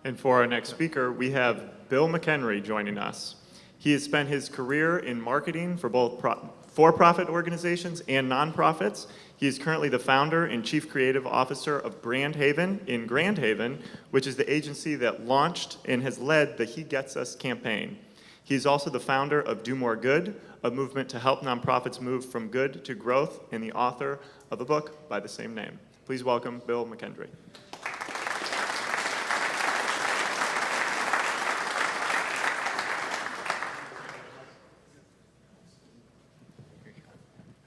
And for our next speaker, we have Bill McKendry joining us. He has spent his career in marketing for both for-profit organizations and nonprofits. He is currently the founder and chief creative officer of Brand Haven in Grand Haven, which is the agency that launched and has led the He Gets Us campaign. He is also the founder of Do More Good, a movement to help nonprofits move from good to growth, and the author of a book by the same name. Please welcome Bill McKendry.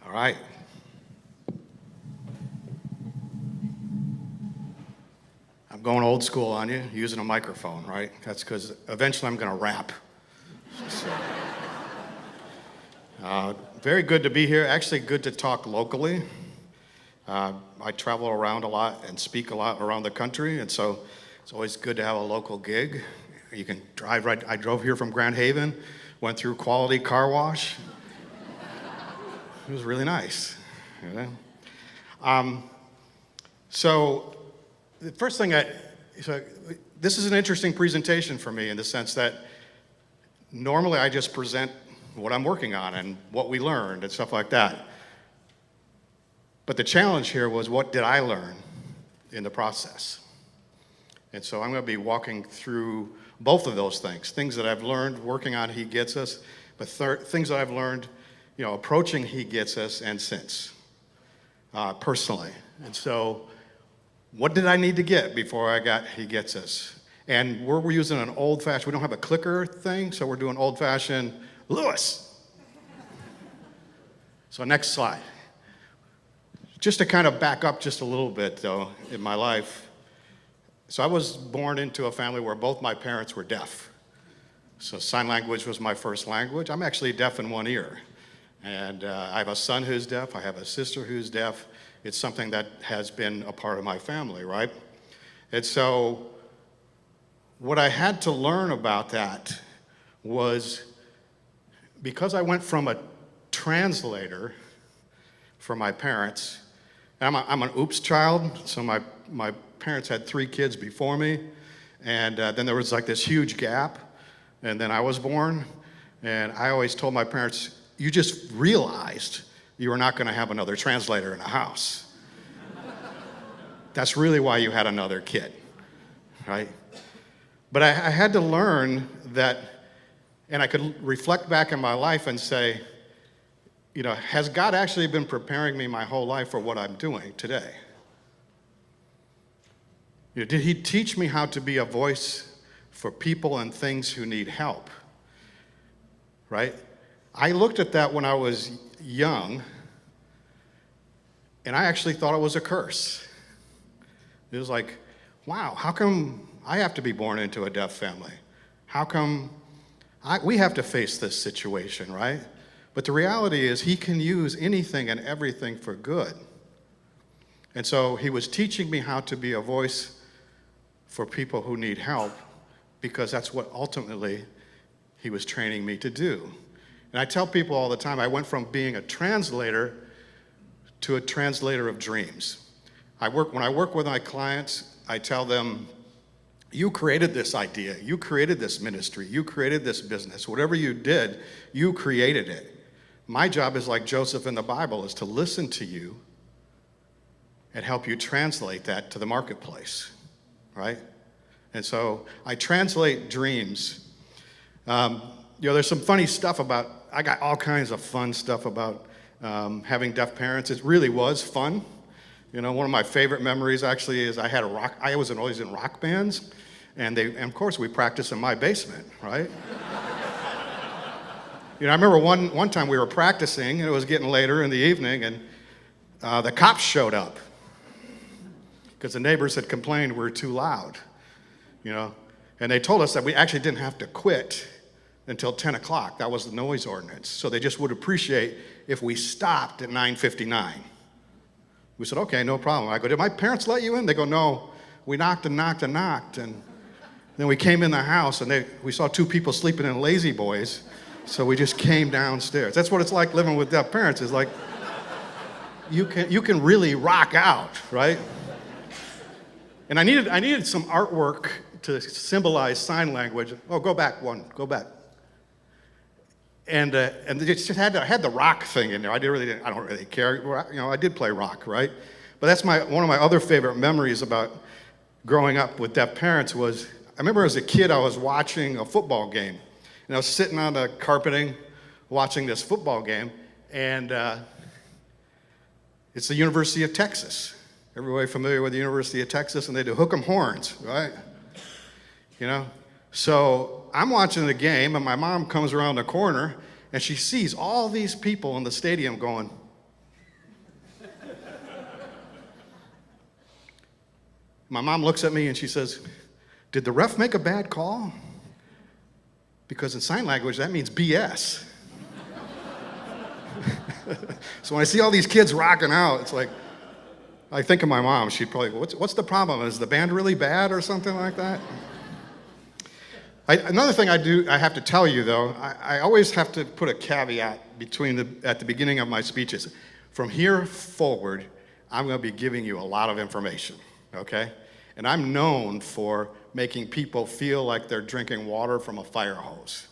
All right. I'm going old school on you, using a microphone, right? That's because eventually I'm going to rap. So, very good to be here. Actually, good to talk locally. I travel around a lot and speak a lot around the country, and so it's always good to have a local gig. You can drive right. I drove here from Grand Haven, went through Quality Car Wash. It was really nice. You know? So the first thing this is an interesting presentation for me in the sense that normally I just present what I'm working on and what we learned and stuff like that. But the challenge here was, what did I learn in the process? And so I'm going to be walking through both of those things that I've learned working on He Gets Us, but things that I've learned, approaching He Gets Us and since, personally. And so what did I need to get before I got He Gets Us? And we're using an old-fashioned, we don't have a clicker thing, so we're doing old-fashioned Lewis. So next slide. Just to kind of back up just a little bit, though, in my life. So I was born into a family where both my parents were deaf. So sign language was my first language. I'm actually deaf in one ear. And I have a son who's deaf. I have a sister who's deaf. It's something that has been a part of my family, right? And so what I had to learn about that was, because I went from a translator for my parents, I'm an oops child, so my parents had 3 kids before me, and then there was like this huge gap, and then I was born, and I always told my parents, you just realized you were not going to have another translator in the house. That's really why you had another kid, right? But I had to learn that, and I could reflect back in my life and say, has God actually been preparing me my whole life for what I'm doing today? Did He teach me how to be a voice for people and things who need help? Right? I looked at that when I was young, and I actually thought it was a curse. It was like, wow, how come I have to be born into a deaf family? How come we have to face this situation, right? But the reality is He can use anything and everything for good. And so He was teaching me how to be a voice for people who need help, because that's what ultimately He was training me to do. And I tell people all the time, I went from being a translator to a translator of dreams. When I work with my clients, I tell them, you created this idea, you created this ministry, you created this business. Whatever you did, you created it. My job is like Joseph in the Bible, is to listen to you and help you translate that to the marketplace, right? And so I translate dreams. There's some funny stuff I got all kinds of fun stuff about having deaf parents. It really was fun. One of my favorite memories actually is I was always in rock bands, and of course we practiced in my basement, right? I remember one time we were practicing, and it was getting later in the evening, and the cops showed up because the neighbors had complained we were too loud, and they told us that we actually didn't have to quit until 10 o'clock. That was the noise ordinance. So they just would appreciate if we stopped at 9:59. We said, okay, no problem. I go, did my parents let you in? They go, no. We knocked and knocked and knocked. And then we came in the house, and we saw 2 people sleeping in lazy boys. So we just came downstairs. That's what it's like living with deaf parents. It's like, you can really rock out, right? And I needed some artwork to symbolize sign language. Oh, go back one, go back. And they just had the rock thing in there. I don't really care. You know, I did play rock, right? But that's one of my other favorite memories about growing up with deaf parents was, I remember as a kid I was watching a football game. And I was sitting on the carpeting watching this football game, and it's the University of Texas. Everybody familiar with the University of Texas? And they do hook 'em horns, right? You know? So I'm watching the game, and my mom comes around the corner, and she sees all these people in the stadium going. My mom looks at me and she says, "Did the ref make a bad call?" Because in sign language, that means BS. So when I see all these kids rocking out, it's like, I think of my mom. She'd probably go, what's the problem? Is the band really bad or something like that? Another thing I have to tell you, though, I always have to put a caveat at the beginning of my speeches. From here forward, I'm going to be giving you a lot of information, okay? And I'm known for making people feel like they're drinking water from a fire hose.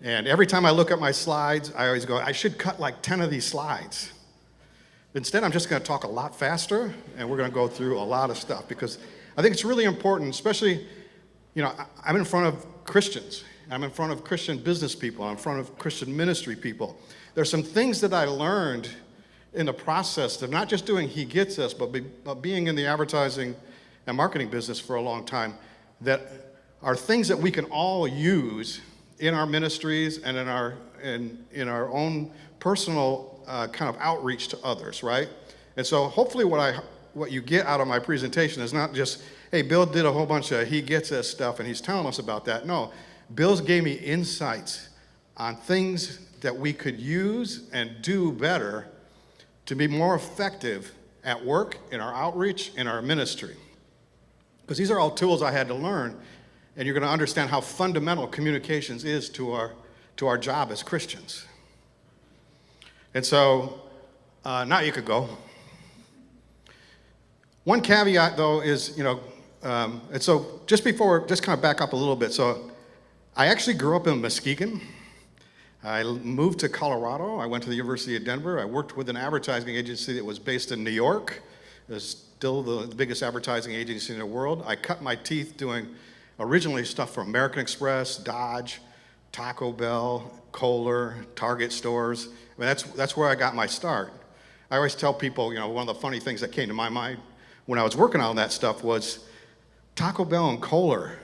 And every time I look at my slides, I always go, I should cut like 10 of these slides. Instead, I'm just going to talk a lot faster, and we're going to go through a lot of stuff, because I think it's really important, especially, you know, I'm in front of Christians. I'm in front of Christian business people. I'm in front of Christian ministry people. There's some things that I learned in the process of not just doing He Gets Us, but being in the advertising and marketing business for a long time, that are things that we can all use in our ministries and in our own personal kind of outreach to others, right? And so hopefully what you get out of my presentation is not just, hey, Bill did a whole bunch of He Gets Us stuff and he's telling us about that. No, Bill's gave me insights on things that we could use and do better to be more effective at work, in our outreach, in our ministry. Because these are all tools I had to learn, and you're going to understand how fundamental communications is to our job as Christians. And so, now you could go. One caveat, though, is, you know, and so just kind of back up a little bit. So I actually grew up in Muskegon. I moved to Colorado. I went to the University of Denver. I worked with an advertising agency that was based in New York. It was still the biggest advertising agency in the world. I cut my teeth doing originally stuff for American Express, Dodge, Taco Bell, Kohler, Target stores. I mean, that's where I got my start. I always tell people, you know, one of the funny things that came to my mind when I was working on that stuff was Taco Bell and Kohler.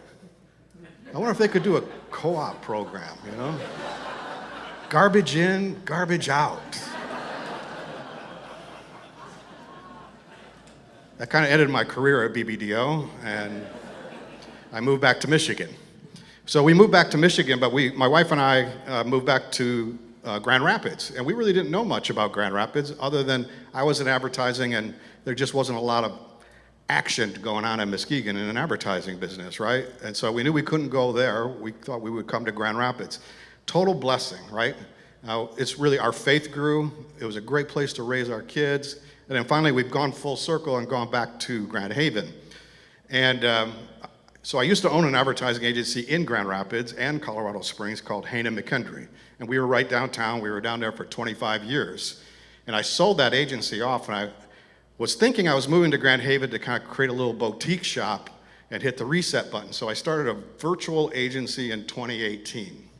I wonder if they could do a co-op program, you know? Garbage in, garbage out. That kind of ended my career at BBDO, and I moved back to Michigan. So we moved back to Michigan, but my wife and I moved back to Grand Rapids, and we really didn't know much about Grand Rapids other than I was in advertising, and there just wasn't a lot of action going on in Muskegon in an advertising business, right? And so we knew we couldn't go there. We thought we would come to Grand Rapids. Total blessing, right? It's really, our faith grew. It was a great place to raise our kids. And then finally, we've gone full circle and gone back to Grand Haven. And so I used to own an advertising agency in Grand Rapids and Colorado Springs called McKendry. And we were right downtown. We were down there for 25 years. And I sold that agency off, and I was thinking I was moving to Grand Haven to kind of create a little boutique shop and hit the reset button. So I started a virtual agency in 2018.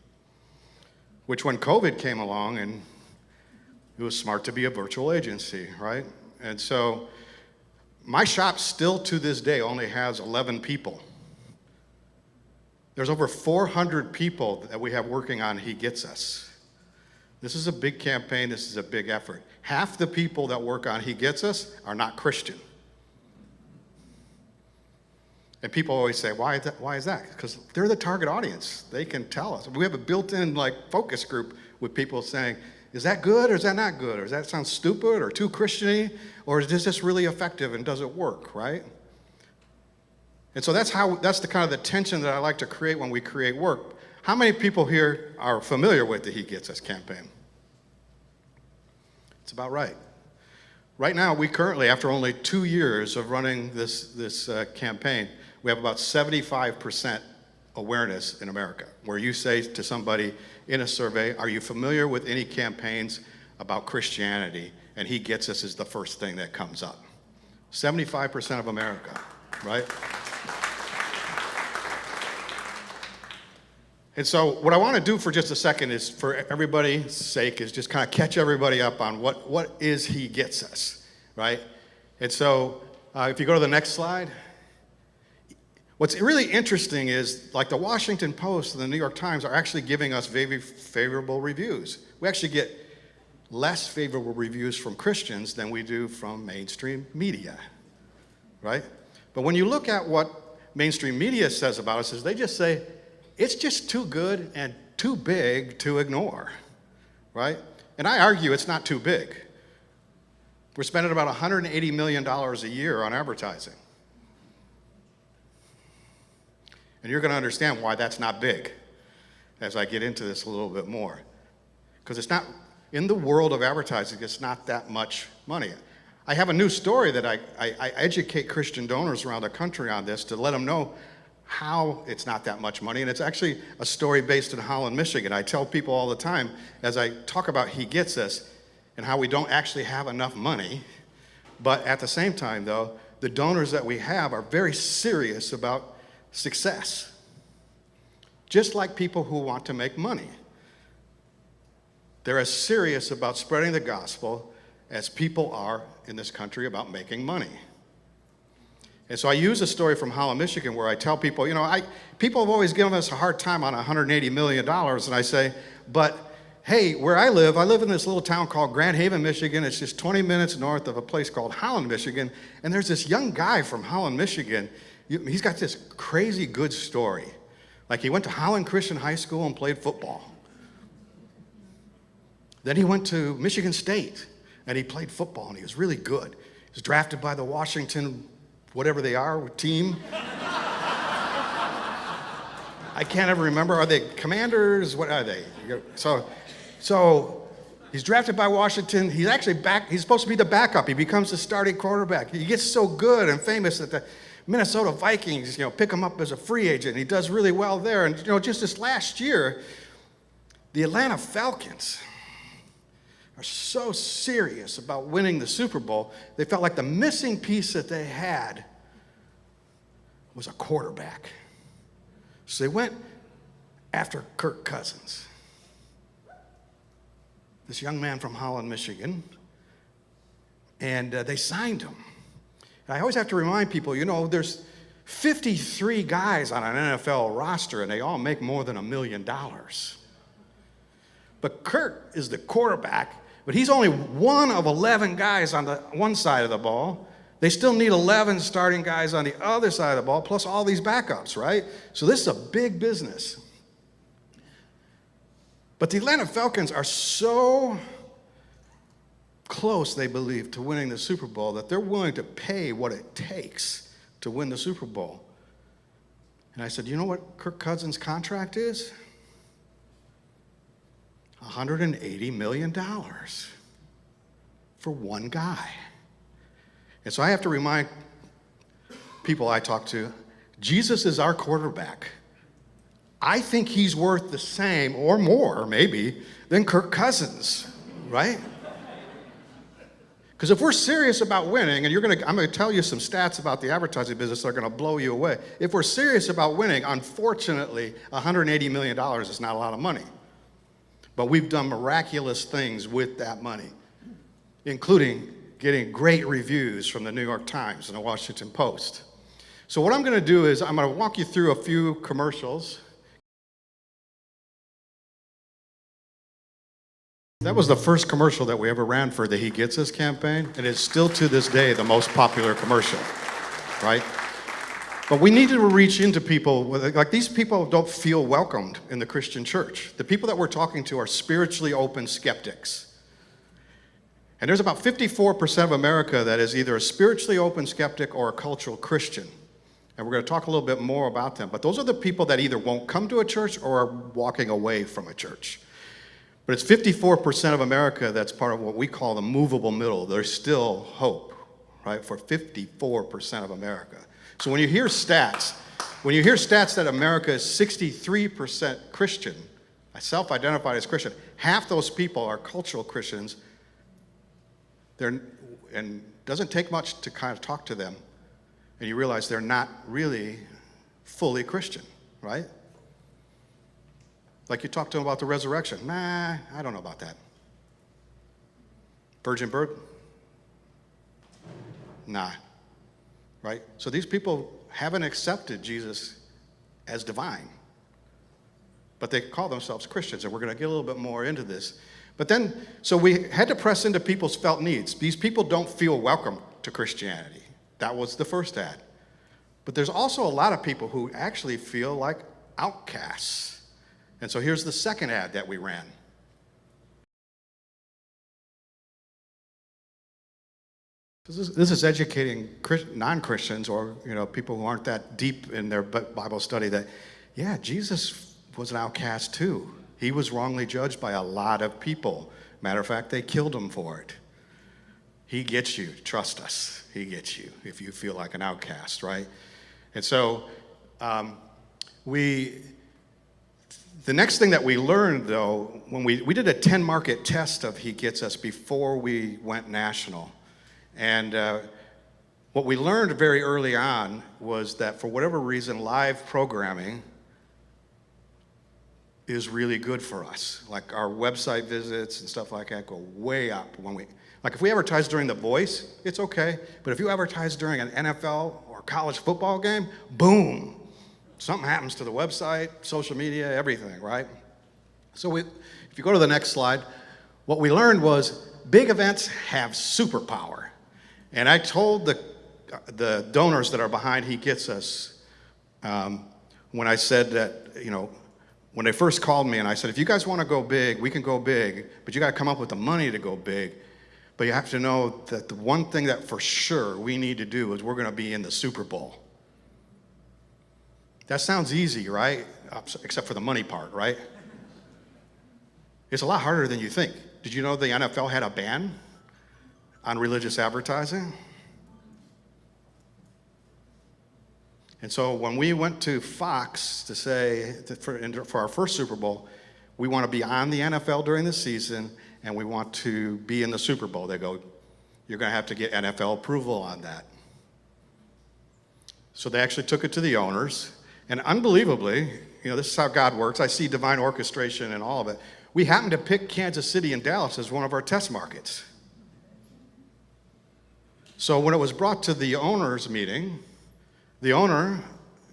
Which when COVID came along, and it was smart to be a virtual agency, right? And so my shop still to this day only has 11 people. There's over 400 people that we have working on He Gets Us. This is a big campaign, this is a big effort. Half the people that work on He Gets Us are not Christian. And people always say, why is that? Because they're the target audience. They can tell us. We have a built-in focus group with people saying, is that good or is that not good? Or does that sound stupid or too Christian-y? Or is this just really effective and does it work, right? And so that's the kind of the tension that I like to create when we create work. How many people here are familiar with the He Gets Us campaign? It's about right. Right now, we currently, after only 2 years of running this campaign, we have about 75% awareness in America, where you say to somebody in a survey, are you familiar with any campaigns about Christianity? And He Gets Us is the first thing that comes up. 75% of America, right? And so what I want to do for just a second is, for everybody's sake, is just kind of catch everybody up on what is He Gets Us, right? And so if you go to the next slide, what's really interesting is, like, the Washington Post and the New York Times are actually giving us very favorable reviews. We actually get less favorable reviews from Christians than we do from mainstream media, right? But when you look at what mainstream media says about us, is they just say, it's just too good and too big to ignore, right? And I argue it's not too big. We're spending about $180 million a year on advertising. And you're going to understand why that's not big as I get into this a little bit more. Because it's not, in the world of advertising, it's not that much money. I have a new story that I educate Christian donors around the country on this to let them know how it's not that much money. And it's actually a story based in Holland, Michigan. I tell people all the time, as I talk about He Gets Us and how we don't actually have enough money, but at the same time, though, the donors that we have are very serious about success, just like people who want to make money. They're as serious about spreading the gospel as people are in this country about making money. And so I use a story from Holland, Michigan, where I tell people, people have always given us a hard time on $180 million, and I say, but hey, where I live in this little town called Grand Haven, Michigan. It's just 20 minutes north of a place called Holland, Michigan, and there's this young guy from Holland, Michigan. He's got this crazy good story. Like, he went to Holland Christian High School and played football. Then he went to Michigan State, and he played football, and he was really good. He was drafted by the Washington, whatever they are, team. I can't ever remember. Are they Commanders? What are they? So he's drafted by Washington. He's actually he's supposed to be the backup. He becomes the starting quarterback. He gets so good and famous that the Minnesota Vikings, pick him up as a free agent. He does really well there. And, just this last year, the Atlanta Falcons are so serious about winning the Super Bowl, they felt like the missing piece that they had was a quarterback. So they went after Kirk Cousins, this young man from Holland, Michigan, and they signed him. And I always have to remind people, there's 53 guys on an NFL roster, and they all make more than $1 million. But Kirk is the quarterback, but he's only one of 11 guys on the one side of the ball. They still need 11 starting guys on the other side of the ball, plus all these backups, right? So this is a big business. But the Atlanta Falcons are so close, they believe, to winning the Super Bowl that they're willing to pay what it takes to win the Super Bowl. And I said, you know what Kirk Cousins' contract is? $180 million for one guy. And so I have to remind people I talk to, Jesus is our quarterback. I think he's worth the same or more, maybe, than Kirk Cousins, right? Because if we're serious about winning, and I'm going to tell you some stats about the advertising business that are going to blow you away. If we're serious about winning, unfortunately, $180 million is not a lot of money. But we've done miraculous things with that money, including getting great reviews from the New York Times and the Washington Post. So what I'm going to do is I'm going to walk you through a few commercials. That was the first commercial that we ever ran for the He Gets Us campaign, and it's still to this day the most popular commercial, right? But we need to reach into people, like these people don't feel welcomed in the Christian church. The people that we're talking to are spiritually open skeptics. And there's about 54% of America that is either a spiritually open skeptic or a cultural Christian. And we're going to talk a little bit more about them. But those are the people that either won't come to a church or are walking away from a church. But it's 54% of America that's part of what we call the movable middle. There's still hope, right, for 54% of America. So when you hear stats that America is 63% Christian, self-identified as Christian, half those people are cultural Christians, and doesn't take much to kind of talk to them, and you realize they're not really fully Christian, right? Like you talk to them about the resurrection. Nah, I don't know about that. Virgin birth? Nah, right? So these people haven't accepted Jesus as divine, but they call themselves Christians, and we're going to get a little bit more into this. But then, so we had to press into people's felt needs. These people don't feel welcome to Christianity. That was the first ad. But there's also a lot of people who actually feel like outcasts. And so here's the second ad that we ran. This is educating non-Christians, or people who aren't that deep in their Bible study, that, yeah, Jesus was an outcast too. He was wrongly judged by a lot of people. Matter of fact, they killed him for it. He gets you. Trust us. He gets you if you feel like an outcast, right? And so the next thing that we learned, though, when we did a 10-market test of He Gets Us before we went national. And what we learned very early on was that for whatever reason, live programming is really good for us. Like our website visits and stuff like that go way up like if we advertise during The Voice, it's okay. But if you advertise during an NFL or college football game, boom, something happens to the website, social media, everything, right? So if you go to the next slide, what we learned was big events have superpower. And I told the donors that are behind He Gets Us, when I said that, when they first called me and I said, if you guys want to go big, we can go big, but you got to come up with the money to go big. But you have to know that the one thing that for sure we need to do is we're going to be in the Super Bowl. That sounds easy, right? Except for the money part, right? It's a lot harder than you think. Did you know the NFL had a ban on religious advertising? And so when we went to Fox to say that for our first Super Bowl, we want to be on the NFL during the season and we want to be in the Super Bowl, they go, you're going to have to get NFL approval on that. So they actually took it to the owners, and unbelievably, this is how God works. I see divine orchestration in all of it. We happened to pick Kansas City and Dallas as one of our test markets. So when it was brought to the owners' meeting, the owner,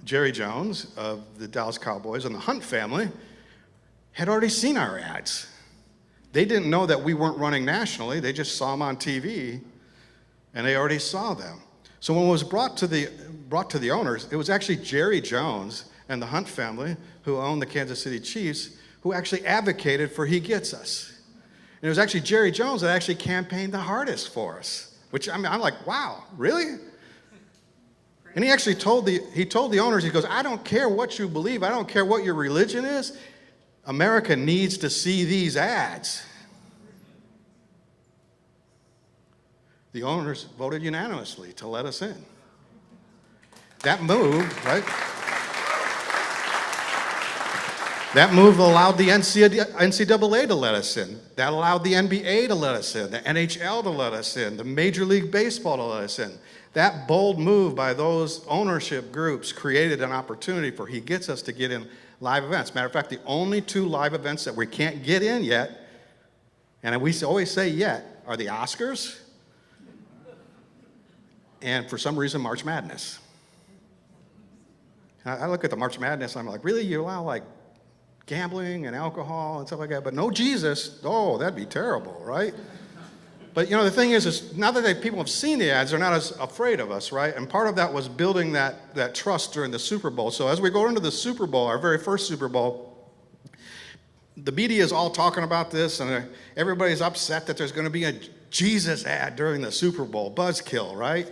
Jerry Jones of the Dallas Cowboys, and the Hunt family had already seen our ads. They didn't know that we weren't running nationally. They just saw them on TV, and they already saw them. So when it was brought to the owners, it was actually Jerry Jones and the Hunt family, who owned the Kansas City Chiefs, who actually advocated for He Gets Us. And it was actually Jerry Jones that actually campaigned the hardest for us, which I'm like, wow, really? And he actually told the owners, he goes, I don't care what you believe, I don't care what your religion is, America needs to see these ads. The owners voted unanimously to let us in. That move, right? That move allowed the NCAA to let us in. That allowed the NBA to let us in, the NHL to let us in, the Major League Baseball to let us in. That bold move by those ownership groups created an opportunity for He Gets Us to get in live events. Matter of fact, the only 2 live events that we can't get in yet, and we always say yet, are the Oscars and for some reason March Madness. I look at the March Madness, I'm like, really? You allow like gambling and alcohol and stuff like that, but no Jesus? Oh, that'd be terrible, right? But the thing is now that people have seen the ads, they're not as afraid of us, right? And part of that was building that trust during the Super Bowl. So as we go into the Super Bowl, our very first Super Bowl, the media is all talking about this, and everybody's upset that there's going to be a Jesus ad during the Super Bowl, buzzkill, right?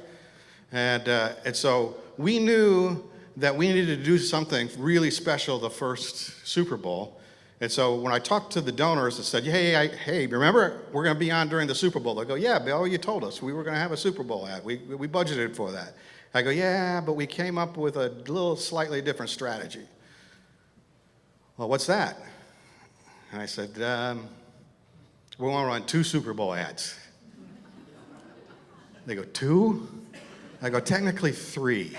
And so we knew that we needed to do something really special the first Super Bowl. And so when I talked to the donors and said, hey, remember, we're going to be on during the Super Bowl. They go, yeah, Bill, you told us we were going to have a Super Bowl ad. We budgeted for that. I go, yeah, but we came up with a little slightly different strategy. Well, what's that? And I said, we want to run 2 Super Bowl ads. They go, 2? I go, technically 3.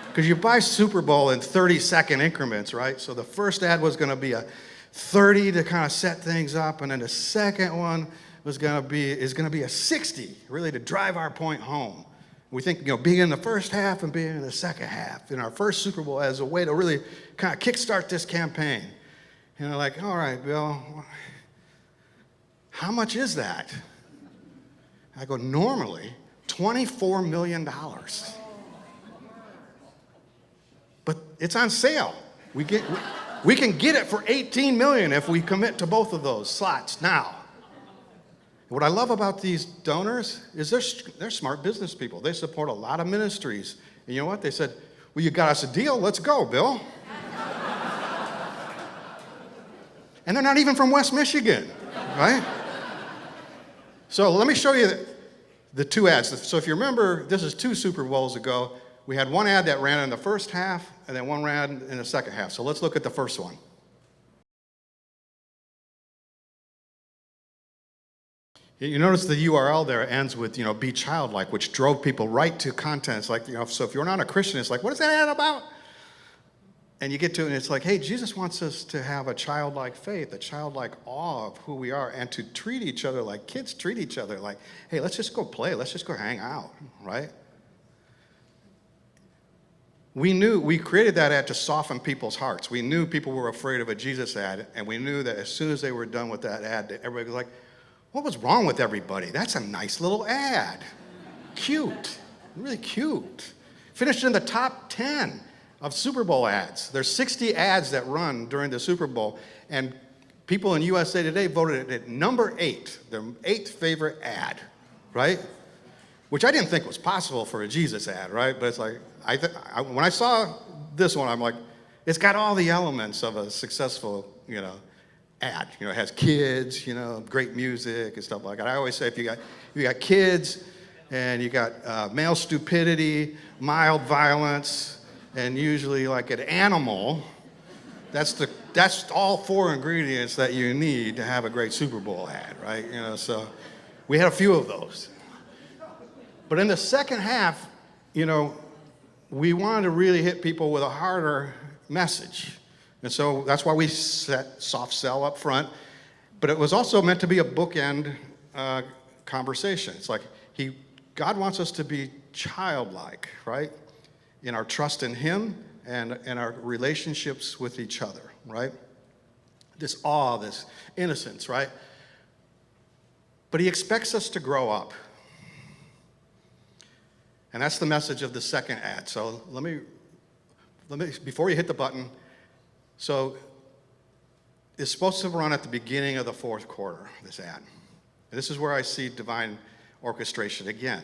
Because you buy Super Bowl in 30-second increments, right? So the first ad was going to be a 30 to kind of set things up, and then the second one is going to be a 60, really to drive our point home. We think, being in the first half and being in the second half in our first Super Bowl as a way to really kind of kickstart this campaign. And they're like, all right, Bill, how much is that? I go, normally $24 million. But it's on sale. We can get it for $18 million if we commit to both of those slots now. What I love about these donors is they're smart business people. They support a lot of ministries. And you know what? They said, well, you got us a deal. Let's go, Bill. And they're not even from West Michigan, right? So let me show you the 2 ads. So if you remember, this is 2 Super Bowls ago. We had one ad that ran in the first half, and then one ran in the second half. So let's look at the first one. You notice the URL there ends with, be childlike, which drove people right to content. It's like, so if you're not a Christian, it's like, what is that ad about? And you get to it, and it's like, hey, Jesus wants us to have a childlike faith, a childlike awe of who we are, and to treat each other like kids treat each other. Like, hey, let's just go play. Let's just go hang out, right? We created that ad to soften people's hearts. We knew people were afraid of a Jesus ad, and we knew that as soon as they were done with that ad, everybody was like, what was wrong with everybody? That's a nice little ad. Cute, really cute. Finished in the top 10 of Super Bowl ads. There's 60 ads that run during the Super Bowl, and people in USA Today voted it at number 8, their 8th favorite ad, right? Which I didn't think was possible for a Jesus ad, right? But it's like, when I saw this one, I'm like, it's got all the elements of a successful, ad. It has kids, great music and stuff like that. I always say if you got kids and you got male stupidity, mild violence, and usually like an animal, that's all 4 ingredients that you need to have a great Super Bowl ad, right? So we had a few of those. But in the second half, we wanted to really hit people with a harder message. And so that's why we set soft sell up front. But it was also meant to be a bookend conversation. It's like God wants us to be childlike, right? In our trust in Him and in our relationships with each other, right? This awe, this innocence, right? But He expects us to grow up. And that's the message of the second ad. So let me, before you hit the button, so it's supposed to run at the beginning of the 4th quarter, this ad. And this is where I see divine orchestration again.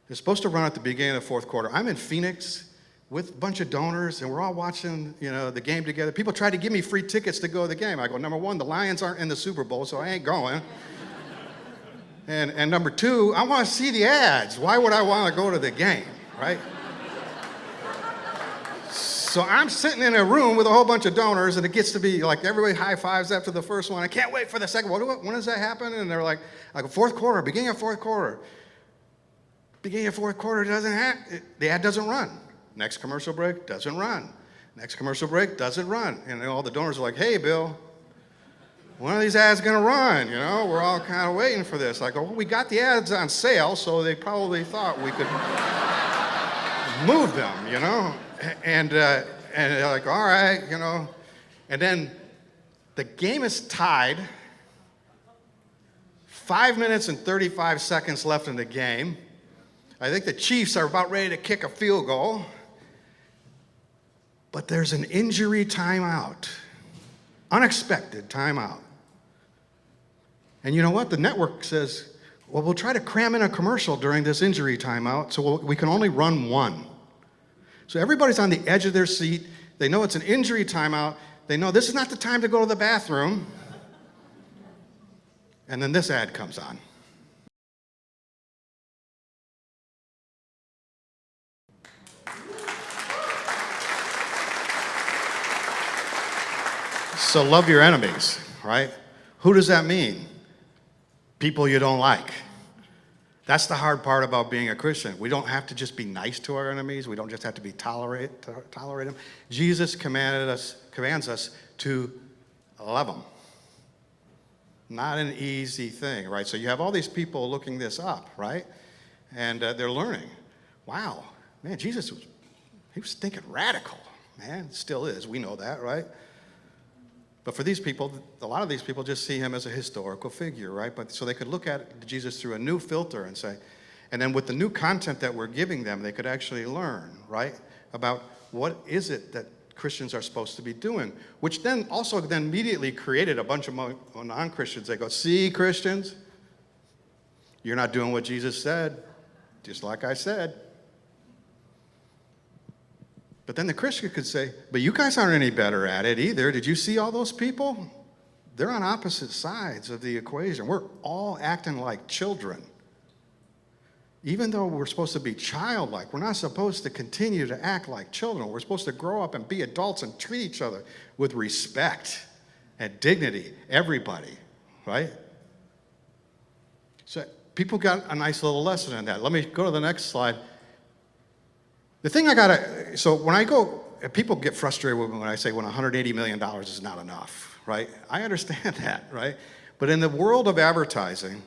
It's supposed to run at the beginning of the 4th quarter. I'm in Phoenix with a bunch of donors, and we're all watching, the game together. People try to give me free tickets to go to the game. I go, number 1, the Lions aren't in the Super Bowl, so I ain't going. And number 2, I want to see the ads. Why would I want to go to the game, right? So I'm sitting in a room with a whole bunch of donors, and it gets to be like everybody high fives after the first one. I can't wait for the second one. When does that happen? And they're like 4th quarter, beginning of 4th quarter. Beginning of 4th quarter the ad doesn't run. Next commercial break, doesn't run. Next commercial break, doesn't run. And then all the donors are like, hey, Bill, when are these ads going to run? We're all kind of waiting for this. I go, well, we got the ads on sale, so they probably thought we could move them, And they're like, all right, And then the game is tied. 5 minutes and 35 seconds left in the game. I think the Chiefs are about ready to kick a field goal. But there's an injury timeout. Unexpected timeout. And you know what? The network says, well, we'll try to cram in a commercial during this injury timeout, so we can only run 1. So everybody's on the edge of their seat. They know it's an injury timeout. They know this is not the time to go to the bathroom. And then this ad comes on. So love your enemies, right? Who does that mean? People you don't like. That's the hard part about being a Christian. We don't have to just be nice to our enemies. We don't just have to be tolerate them. Jesus commands us to love them. Not an easy thing, right? So you have all these people looking this up, right? And they're learning. Wow, man, Jesus was thinking radical, man. Still is. We know that, right? But for these people, a lot of these people just see him as a historical figure, right? But so they could look at Jesus through a new filter and say, and then with the new content that we're giving them, they could actually learn, right, about what is it that Christians are supposed to be doing, which then also then immediately created a bunch of non-Christians. They go, see, Christians, you're not doing what Jesus said, just like I said. But then the Christian could say, but you guys aren't any better at it either. Did you see all those people? They're on opposite sides of the equation. We're all acting like children. Even though we're supposed to be childlike, we're not supposed to continue to act like children. We're supposed to grow up and be adults and treat each other with respect and dignity, everybody, right? So people got a nice little lesson in that. Let me go to the next slide. The thing so when I go, people get frustrated with me when I say when $180 million is not enough, right? I understand that, right? But in the world of advertising,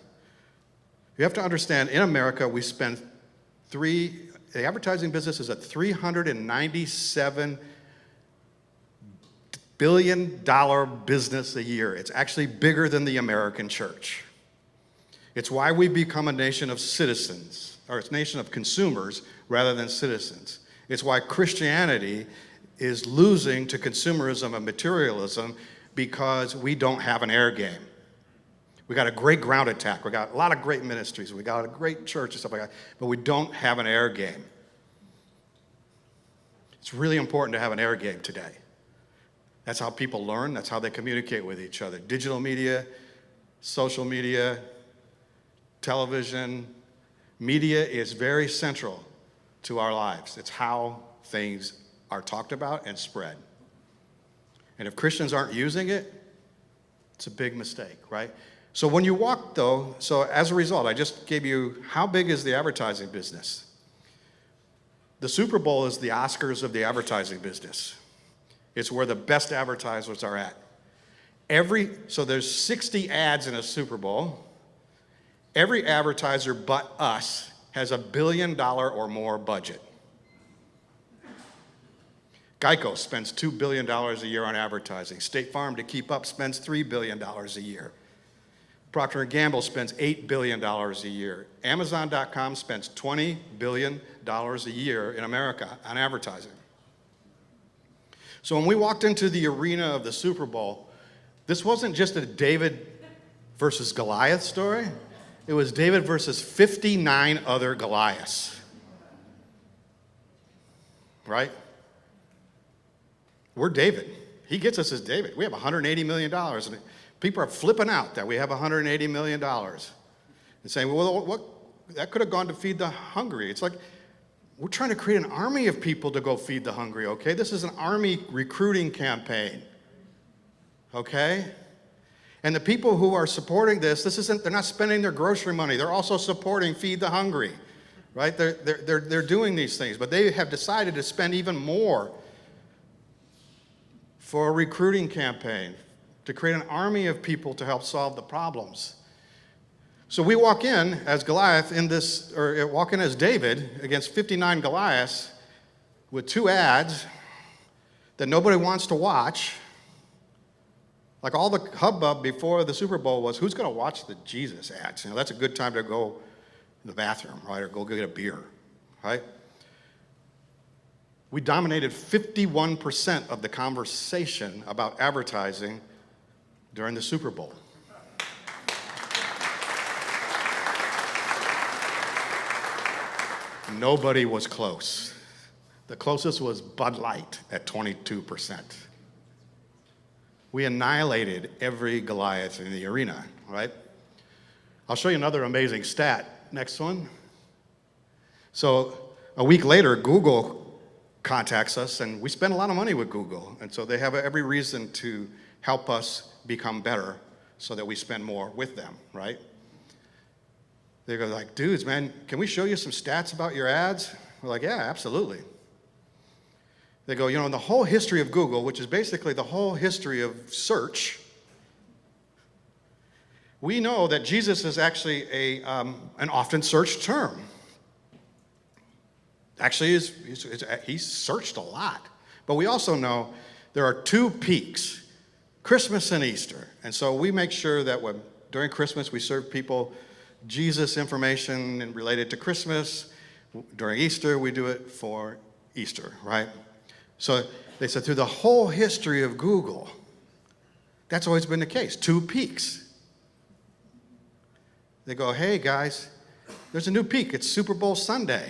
you have to understand, in America, we spend the advertising business is a $397 billion business a year. It's actually bigger than the American church. It's why we become a nation of citizens, or it's a nation of consumers rather than citizens. It's why Christianity is losing to consumerism and materialism, because we don't have an air game. We got a great ground attack. We got a lot of great ministries. We got a great church and stuff like that, but we don't have an air game. It's really important to have an air game today. That's how people learn. That's how they communicate with each other. Digital media, social media, television, media is very central to our lives. It's how things are talked about and spread. And if Christians aren't using it, it's a big mistake, right? So when you walk, though, so as a result, I just gave you how big is the advertising business. The Super Bowl is the Oscars of the advertising business. It's where the best advertisers are at. So there's 60 ads in a Super Bowl. Every advertiser but us has $1 billion or more budget. Geico spends $2 billion a year on advertising. State Farm, to keep up, spends $3 billion a year. Procter & Gamble spends $8 billion a year. Amazon.com spends $20 billion a year in America on advertising. So when we walked into the arena of the Super Bowl, this wasn't just a David versus Goliath story. It was David versus 59 other Goliaths. Right? We're David. He gets us as David. We have $180 million. And people are flipping out that we have $180 million. And saying, well, that could have gone to feed the hungry. It's like, we're trying to create an army of people to go feed the hungry, okay? This is an army recruiting campaign, okay? And the people who are supporting they're not spending their grocery money. They're also supporting Feed the Hungry, right? They're doing these things, but they have decided to spend even more for a recruiting campaign to create an army of people to help solve the problems. So we walk in as Goliath walk in as David against 59 Goliaths with 2 ads that nobody wants to watch. Like, all the hubbub before the Super Bowl was, who's going to watch the Jesus ads? You know, that's a good time to go to the bathroom, right, or go get a beer, right? We dominated 51% of the conversation about advertising during the Super Bowl. Nobody was close. The closest was Bud Light at 22%. We annihilated every Goliath in the arena, right? I'll show you another amazing stat. Next one. So a week later, Google contacts us, and we spend a lot of money with Google, and so they have every reason to help us become better so that we spend more with them, right? They go like, dudes, man, can we show you some stats about your ads? We're like, yeah, absolutely. They go, in the whole history of Google, which is basically the whole history of search, we know that Jesus is actually an often searched term. Actually, he's searched a lot. But we also know there are two peaks, Christmas and Easter. And so we make sure that during Christmas we serve people Jesus information and related to Christmas. During Easter, we do it for Easter, right? So they said through the whole history of Google, that's always been the case, two peaks. They go, hey guys, there's a new peak. It's Super Bowl Sunday.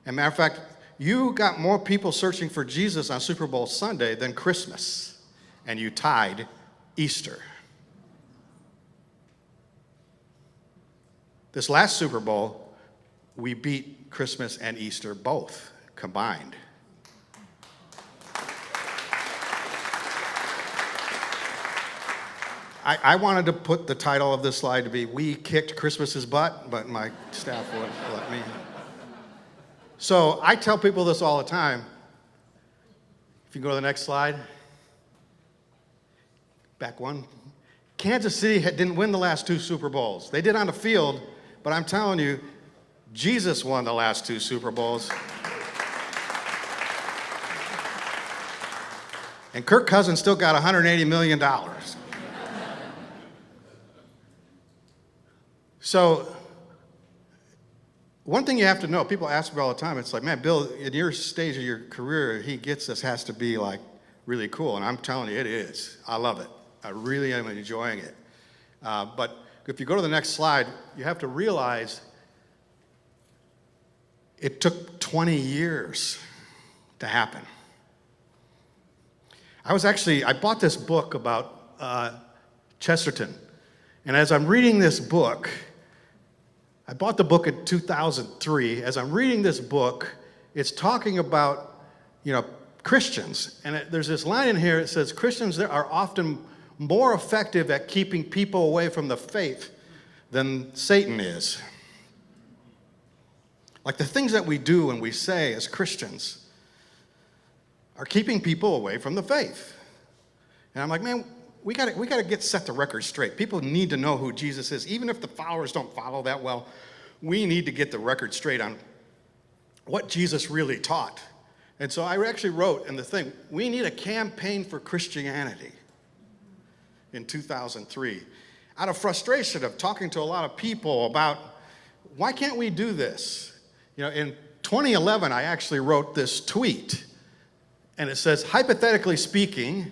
And matter of fact, you got more people searching for Jesus on Super Bowl Sunday than Christmas, and you tied Easter. This last Super Bowl, we beat Christmas and Easter both combined. I wanted to put the title of this slide to be, We Kicked Christmas's Butt, but my staff wouldn't let me. So I tell people this all the time. If you go to the next slide. Back one. Kansas City didn't win the last two Super Bowls. They did on the field, but I'm telling you, Jesus won the last two Super Bowls. And Kirk Cousins still got $180 million. So, one thing you have to know, people ask me all the time, it's like, man, Bill, in your stage of your career, He Gets Us has to be like really cool. And I'm telling you, it is. I love it. I really am enjoying it. But if you go to the next slide, you have to realize it took 20 years to happen. I bought this book about Chesterton. And as I'm reading this book, I bought the book in 2003. As I'm reading this book, it's talking about, Christians. And there's this line in here, it says, Christians are often more effective at keeping people away from the faith than Satan is. Like the things that we do and we say as Christians are keeping people away from the faith. And I'm like, man, we got to set the record straight. People need to know who Jesus is. Even if the followers don't follow that well, we need to get the record straight on what Jesus really taught. And so I actually wrote in the thing, we need a campaign for Christianity in 2003. Out of frustration of talking to a lot of people about, why can't we do this? In 2011, I actually wrote this tweet. And it says, hypothetically speaking,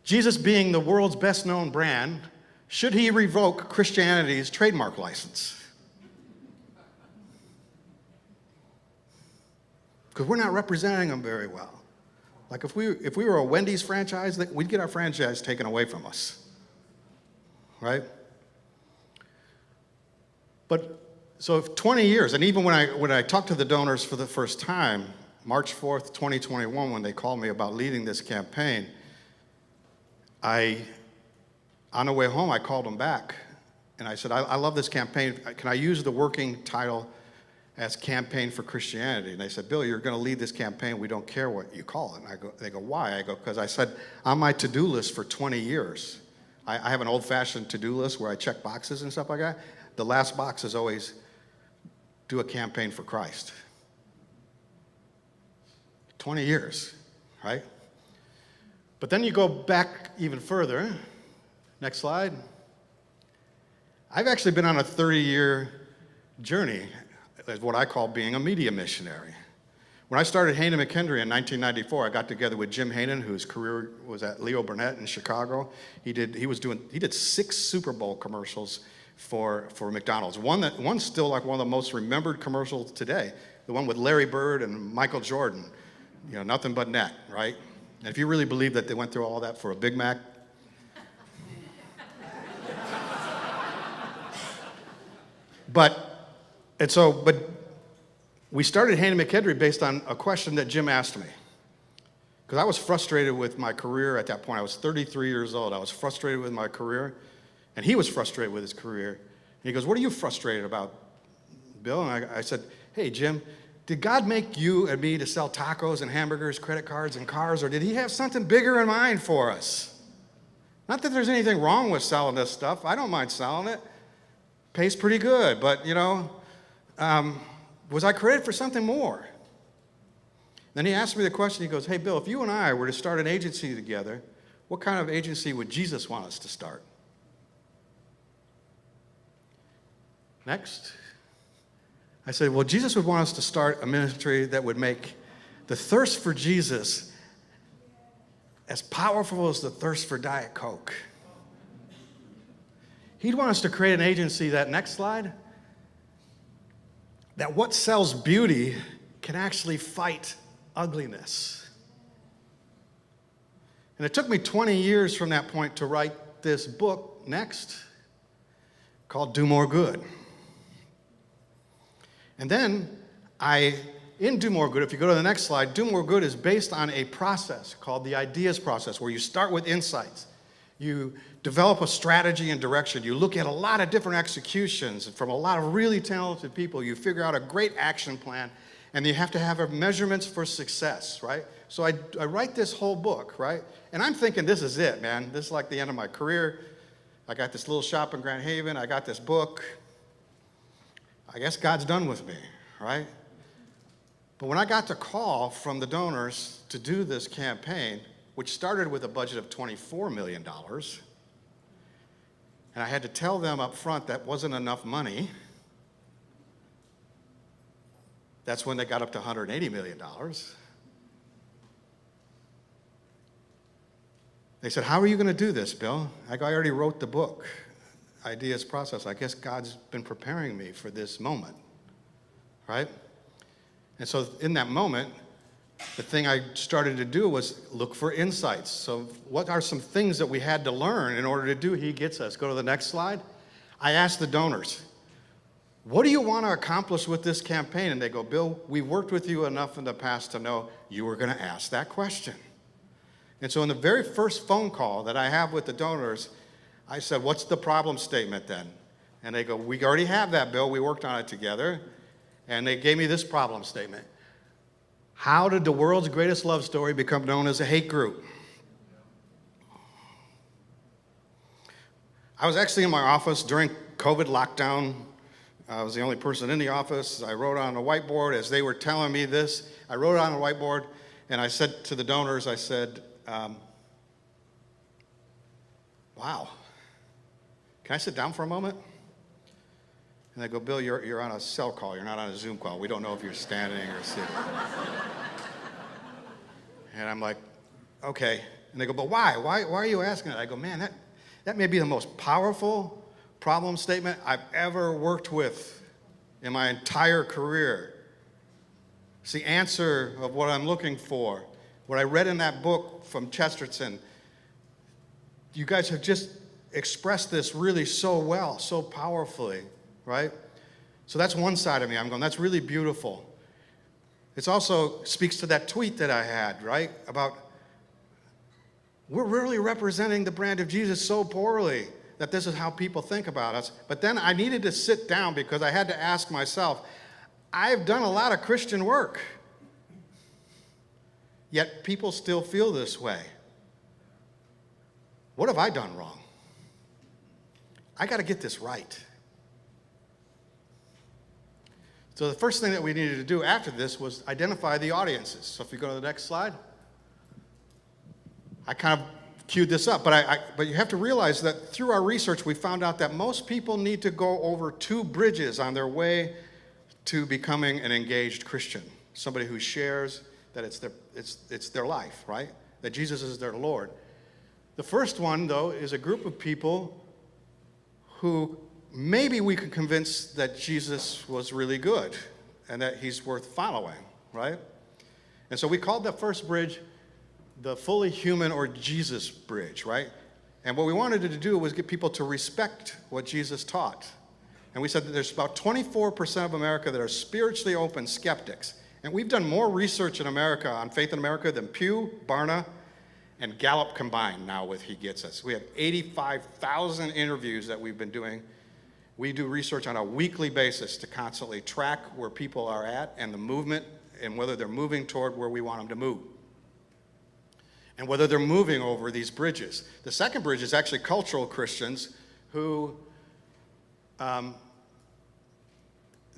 Jesus being the world's best known brand, should he revoke Christianity's trademark license? Because we're not representing them very well. Like if we were a Wendy's franchise, we'd get our franchise taken away from us, right? But so if 20 years, and even when I talked to the donors for the first time, March 4th, 2021, when they called me about leading this campaign, on the way home, I called them back, and I said, I love this campaign. Can I use the working title as Campaign for Christianity? And they said, Bill, you're going to lead this campaign. We don't care what you call it. And they go, why? I go, because I said, on my to-do list for 20 years, I have an old-fashioned to-do list where I check boxes and stuff like that. The last box is always do a campaign for Christ. 20 years, right? But then you go back even further. Next slide. I've actually been on a 30-year journey, as what I call being a media missionary. When I started Hayden McKendry in 1994, I got together with Jim Hayden, whose career was at Leo Burnett in Chicago. He did 6 Super Bowl commercials for McDonald's. One's still like one of the most remembered commercials today. The one with Larry Bird and Michael Jordan. Nothing but net, right? And if you really believe that they went through all that for a Big Mac, but we started Hayden McKendry based on a question that Jim asked me. Because I was frustrated with my career at that point. I was 33 years old. I was frustrated with my career, and he was frustrated with his career. And he goes, "What are you frustrated about, Bill?" And I said, "Hey, Jim, did God make you and me to sell tacos and hamburgers, credit cards and cars, or did he have something bigger in mind for us? Not that there's anything wrong with selling this stuff. I don't mind selling it. Pays pretty good, but, was I created for something more?" Then he asked me the question, he goes, "Hey, Bill, if you and I were to start an agency together, what kind of agency would Jesus want us to start?" Next. I said, "Well, Jesus would want us to start a ministry that would make the thirst for Jesus as powerful as the thirst for Diet Coke. He'd want us to create an agency," that next slide, "that what sells beauty can actually fight ugliness." And it took me 20 years from that point to write this book, next, called Do More Good. And then in Do More Good, if you go to the next slide, Do More Good is based on a process called the ideas process, where you start with insights. You develop a strategy and direction. You look at a lot of different executions from a lot of really talented people. You figure out a great action plan, and you have to have measurements for success, right? So I write this whole book, right? And I'm thinking, this is it, man. This is like the end of my career. I got this little shop in Grand Haven. I got this book. I guess God's done with me, right? But when I got the call from the donors to do this campaign, which started with a budget of $24 million, and I had to tell them up front that wasn't enough money, that's when they got up to $180 million. They said, "How are you going to do this, Bill?" I go, "I already wrote the book, Ideas Process. I guess God's been preparing me for this moment," right? And so in that moment, the thing I started to do was look for insights. So what are some things that we had to learn in order to do He Gets Us? Go to the next slide. I asked the donors, "What do you want to accomplish with this campaign?" And they go, "Bill, we worked with you enough in the past to know you were going to ask that question." And so in the very first phone call that I have with the donors, I said, "What's the problem statement then?" And they go, "We already have that, Bill. We worked on it together." And they gave me this problem statement: "How did the world's greatest love story become known as a hate group?" I was actually in my office during COVID lockdown. I was the only person in the office. I wrote on a whiteboard as they were telling me this. I wrote it on a whiteboard, and I said to the donors, I said, "Wow, can I sit down for a moment?" And they go, "Bill, you're on a cell call. You're not on a Zoom call. We don't know if you're standing or sitting." And I'm like, "Okay." And they go, "But why? Why are you asking it?" I go, "Man, that may be the most powerful problem statement I've ever worked with in my entire career. It's the answer of what I'm looking for. What I read in that book from Chesterton, you guys have just expressed this really so well, so powerfully, right?" So that's one side of me. I'm going, that's really beautiful. It also speaks to that tweet that I had, right? About we're really representing the brand of Jesus so poorly that this is how people think about us. But then I needed to sit down because I had to ask myself, I've done a lot of Christian work, yet people still feel this way. What have I done wrong? I got to get this right. So the first thing that we needed to do after this was identify the audiences. So if you go to the next slide, I kind of queued this up, but you have to realize that through our research, we found out that most people need to go over 2 bridges on their way to becoming an engaged Christian. Somebody who shares that it's their life, right? That Jesus is their Lord. The first one, though, is a group of people who maybe we could convince that Jesus was really good and that He's worth following, right? And so we called that first bridge the fully human or Jesus bridge, right? And what we wanted to do was get people to respect what Jesus taught. And we said that there's about 24% of America that are spiritually open skeptics. And we've done more research in America on faith in America than Pew, Barna, and Gallup combined now with He Gets Us. We have 85,000 interviews that we've been doing. We do research on a weekly basis to constantly track where people are at and the movement and whether they're moving toward where we want them to move. And whether they're moving over these bridges. The second bridge is actually cultural Christians who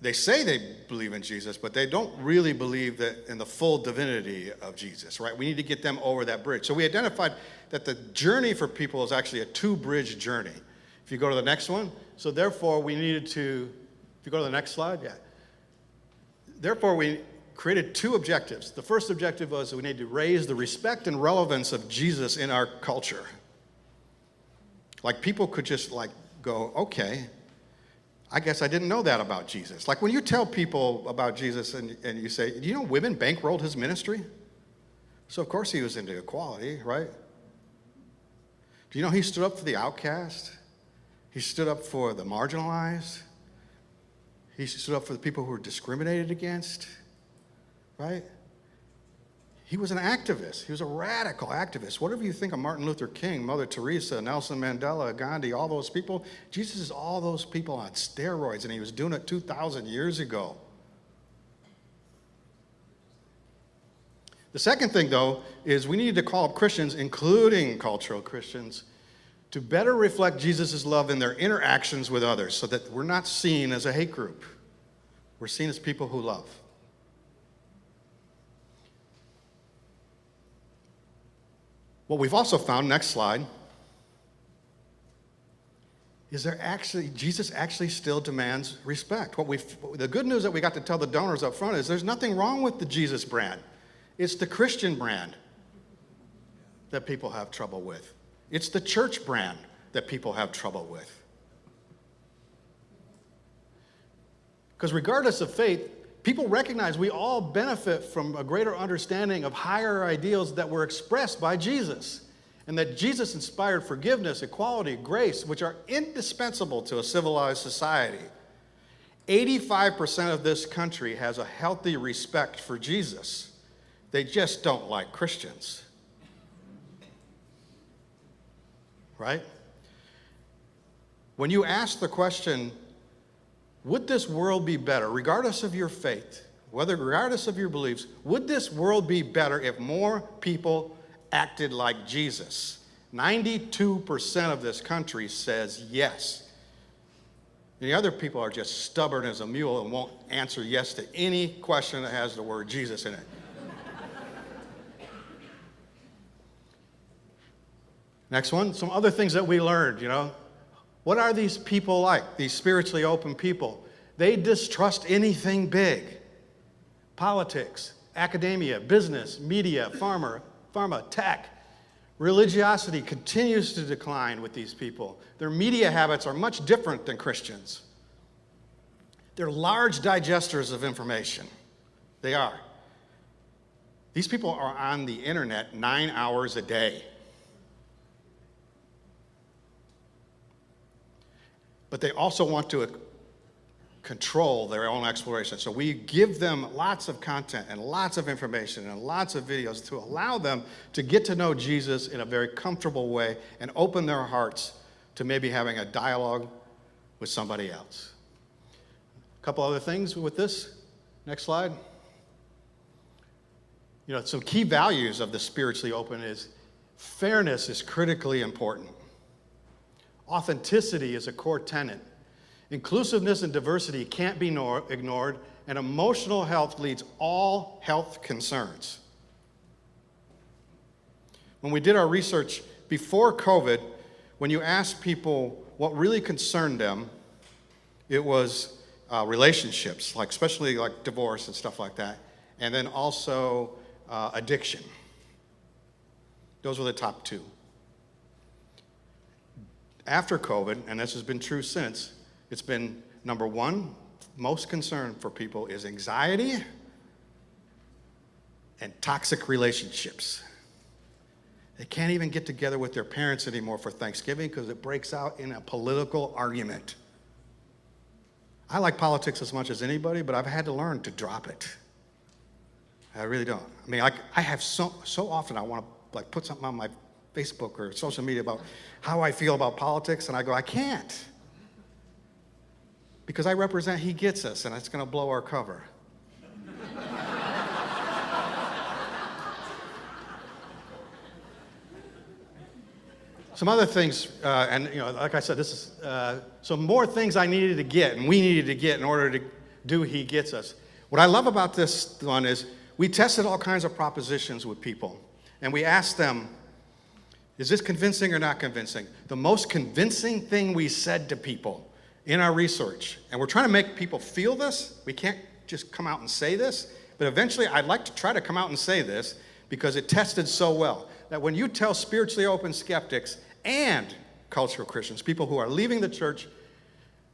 they say they believe in Jesus, but they don't really believe that in the full divinity of Jesus, right? We need to get them over that bridge. So we identified that the journey for people is actually a two-bridge journey. If you go to the next one, so therefore we needed to, if you go to the next slide, yeah. Therefore we created two objectives. The first objective was we need to raise the respect and relevance of Jesus in our culture. Like people could just like go, okay, I guess I didn't know that about Jesus. Like when you tell people about Jesus and you say, do you know women bankrolled his ministry? So of course he was into equality, right? Do you know he stood up for the outcast? He stood up for the marginalized. He stood up for the people who were discriminated against, right? He was an activist. He was a radical activist. Whatever you think of Martin Luther King, Mother Teresa, Nelson Mandela, Gandhi, all those people, Jesus is all those people on steroids, and he was doing it 2,000 years ago. The second thing, though, is we need to call up Christians, including cultural Christians, to better reflect Jesus' love in their interactions with others so that we're not seen as a hate group. We're seen as people who love. What we've also found, next slide, is Jesus actually still demands respect. The good news that we got to tell the donors up front is there's nothing wrong with the Jesus brand. It's the Christian brand that people have trouble with. It's the church brand that people have trouble with. Because regardless of faith, people recognize we all benefit from a greater understanding of higher ideals that were expressed by Jesus, and that Jesus inspired forgiveness, equality, grace, which are indispensable to a civilized society. 85% of this country has a healthy respect for Jesus. They just don't like Christians. Right? When you ask the question, would this world be better, regardless of your faith, regardless of your beliefs, would this world be better if more people acted like Jesus? 92% of this country says yes. The other people are just stubborn as a mule and won't answer yes to any question that has the word Jesus in it. Next one, some other things that we learned, What are these people like, these spiritually open people? They distrust anything big. Politics, academia, business, media, pharma, tech. Religiosity continues to decline with these people. Their media habits are much different than Christians. They're large digesters of information. They are. These people are on the internet 9 hours a day. But they also want to control their own exploration. So we give them lots of content and lots of information and lots of videos to allow them to get to know Jesus in a very comfortable way and open their hearts to maybe having a dialogue with somebody else. A couple other things with this. Next slide. Some key values of the spiritually open is fairness is critically important. Authenticity is a core tenet. Inclusiveness and diversity can't be ignored, and emotional health leads all health concerns. When we did our research before COVID, when you asked people what really concerned them, it was relationships, especially like divorce and stuff like that, and then also addiction. Those were the top two. After COVID, and this has been true since, it's been number one, most concern for people is anxiety and toxic relationships. They can't even get together with their parents anymore for Thanksgiving because it breaks out in a political argument. I like politics as much as anybody, but I've had to learn to drop it. I really don't. I mean, I have so often I want to like put something on my Facebook or social media about how I feel about politics, and I go, I can't. Because I represent He Gets Us, and it's going to blow our cover. Some other things, and like I said, this is some more things I needed to get, and we needed to get in order to do He Gets Us. What I love about this one is we tested all kinds of propositions with people, and we asked them, is this convincing or not convincing? The most convincing thing we said to people in our research, and we're trying to make people feel this. We can't just come out and say this, but eventually I'd like to try to come out and say this because it tested so well, that when you tell spiritually open skeptics and cultural Christians, people who are leaving the church,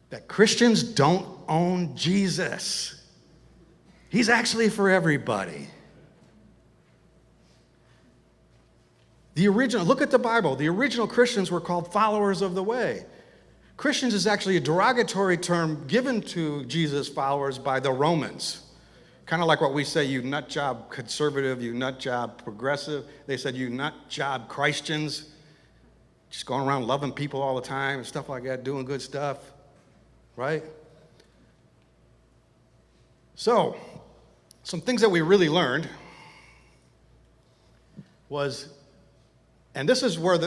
that Christians don't own Jesus. He's actually for everybody. Look at the Bible. The original Christians were called followers of the way. Christians is actually a derogatory term given to Jesus' followers by the Romans. Kind of like what we say, you nut job conservative, you nut job progressive. They said, you nut job Christians. Just going around loving people all the time and stuff like that, doing good stuff, right? So, some things that we really learned was, and this is where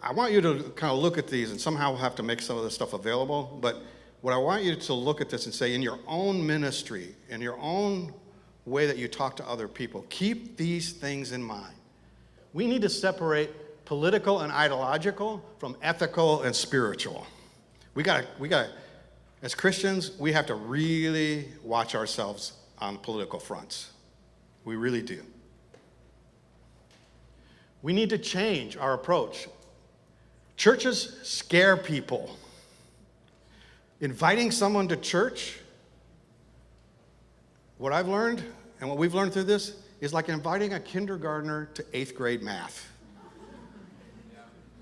I want you to kind of look at these, and somehow we'll have to make some of this stuff available, but what I want you to look at this and say, in your own ministry, in your own way that you talk to other people, keep these things in mind. We need to separate political and ideological from ethical and spiritual. We got as Christians, we have to really watch ourselves on political fronts. We really do. We need to change our approach. Churches scare people. Inviting someone to church, what I've learned and what we've learned through this is like inviting a kindergartner to 8th grade math.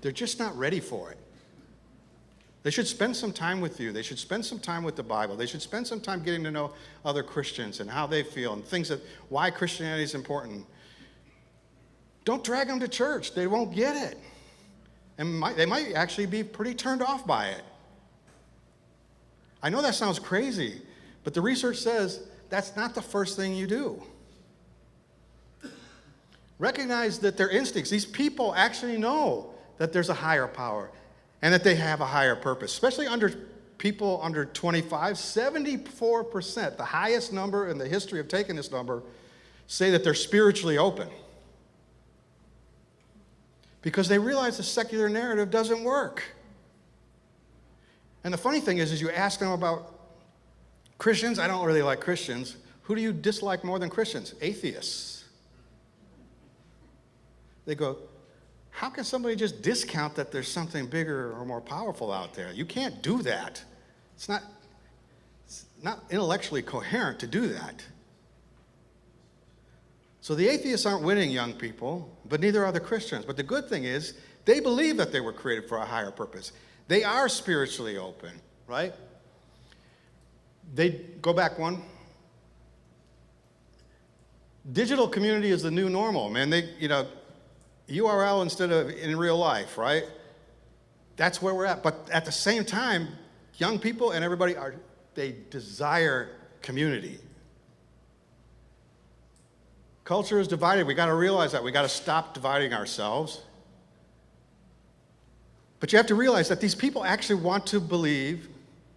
They're just not ready for it. They should spend some time with you. They should spend some time with the Bible. They should spend some time getting to know other Christians and how they feel and why Christianity is important. Don't drag them to church. They won't get it. And they might actually be pretty turned off by it. I know that sounds crazy, but the research says that's not the first thing you do. Recognize that their instincts, these people actually know that there's a higher power and that they have a higher purpose, especially people under 25, 74%, the highest number in the history of taking this number, say that they're spiritually open. Because they realize the secular narrative doesn't work. And the funny thing is you ask them about Christians. I don't really like Christians. Who do you dislike more than Christians? Atheists. They go, how can somebody just discount that there's something bigger or more powerful out there? You can't do that. It's not intellectually coherent to do that. So the atheists aren't winning young people, but neither are the Christians. But the good thing is, they believe that they were created for a higher purpose. They are spiritually open, right? They go back one. Digital community is the new normal, man. URL instead of in real life, right? That's where we're at. But at the same time, young people and everybody they desire community. Culture is divided. We got to realize that. We got to stop dividing ourselves. But you have to realize that these people actually want to believe.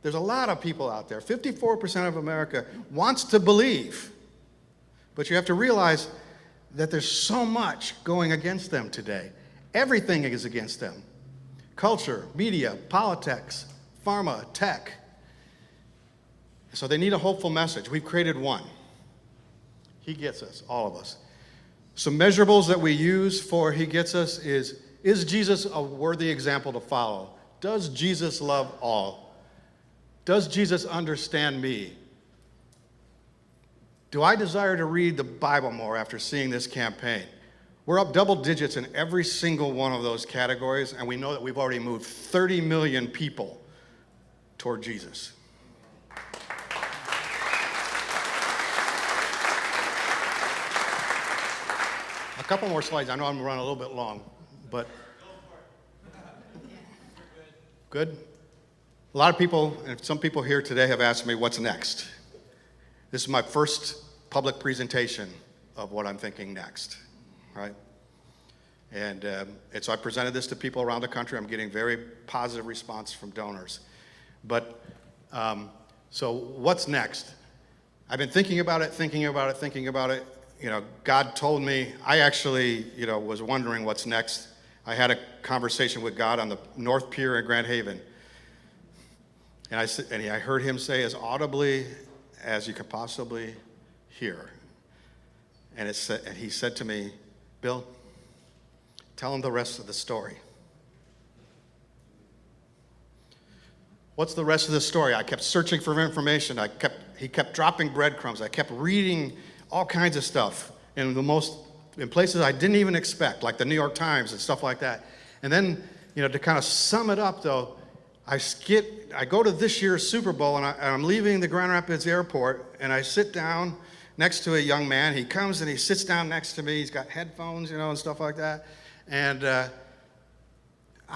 There's a lot of people out there. 54% of America wants to believe. But you have to realize that there's so much going against them today. Everything is against them. Culture, media, politics, pharma, tech. So they need a hopeful message. We've created one. He Gets Us, all of us. Some measurables that we use for He Gets Us is Jesus a worthy example to follow? Does Jesus love all? Does Jesus understand me? Do I desire to read the Bible more after seeing this campaign? We're up double digits in every single one of those categories, and we know that we've already moved 30 million people toward Jesus. couple more slides. I know I'm running a little bit long, but good. A lot of people, and some people here today have asked me, what's next? This is my first public presentation of what I'm thinking next, right? And so I presented this to people around the country. I'm getting very positive response from donors. But so what's next? I've been thinking about it. You know, God told me, I actually, was wondering what's next. I had a conversation with God on the North Pier in Grand Haven. And I heard him say as audibly as you could possibly hear. And he said to me, Bill, tell him the rest of the story. What's the rest of the story? I kept searching for information. He kept dropping breadcrumbs. I kept reading all kinds of stuff in places I didn't even expect, like the New York Times and stuff like that. And then, to kind of sum it up, though, I go to this year's Super Bowl, and I'm leaving the Grand Rapids airport, and I sit down next to a young man. He comes and he sits down next to me. He's got headphones, and stuff like that. And I